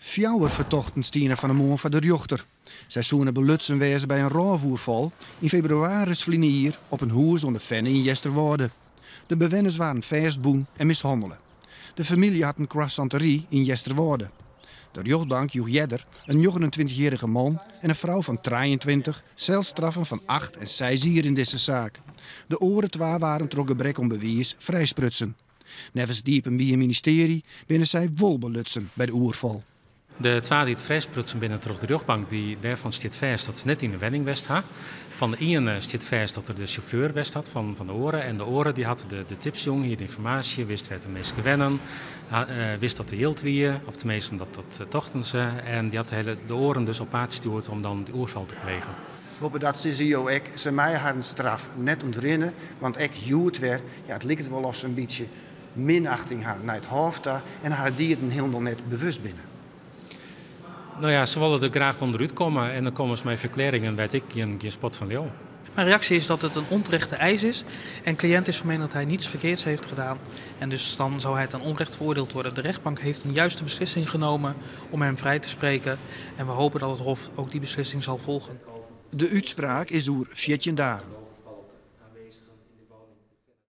Fjouwer vertochten stienen van de moon van de rechter. Zij zoenen belutsen wezen bij een rouwvoerval. In februari is hier op een hoers onder Venne in Jesterwoude. De bewoners waren feestboen en mishandelen. De familie had een croissanterie in Jesterwoude. De rechtbank joeg Jedder, een 29-jarige man en een vrouw van 23, celstraffen van 8 en 6 jaar in deze zaak. De oren twee waren door gebrek om bewijs vrijsprutsen. Nevens diepen bij het ministerie binnen zij wolbelutsen bij de oerval. De twee die het vrijsprutsen binnen terug de rechtbank, daarvan staat vast dat ze net in de wenning west had. Van de ene staat vast dat er de chauffeur west had van de oren. En de oren die had de tipsjong hier de informatie, wist waar de meesten wennen. Wist dat de hield wie, of de meesten dat tochten ze. En die had de oren dus op paard gestuurd om dan de oorval te plegen. Hopen dat ze ook, ze mij haar een straf net ontrinnen, want ik joert weer, ja, het lijkt wel of ze een beetje minachting had naar het hoofd en haar dieren helemaal net bewust binnen. Nou ja, ze willen er graag onderuit komen en dan komen ze met verklaringen, weet ik, geen spot van jou. Mijn reactie is dat het een onterechte eis is en cliënt is van mening dat hij niets verkeerds heeft gedaan. En dus dan zou hij ten onrecht veroordeeld worden. De rechtbank heeft een juiste beslissing genomen om hem vrij te spreken en we hopen dat het Hof ook die beslissing zal volgen. De uitspraak is over 14 dagen.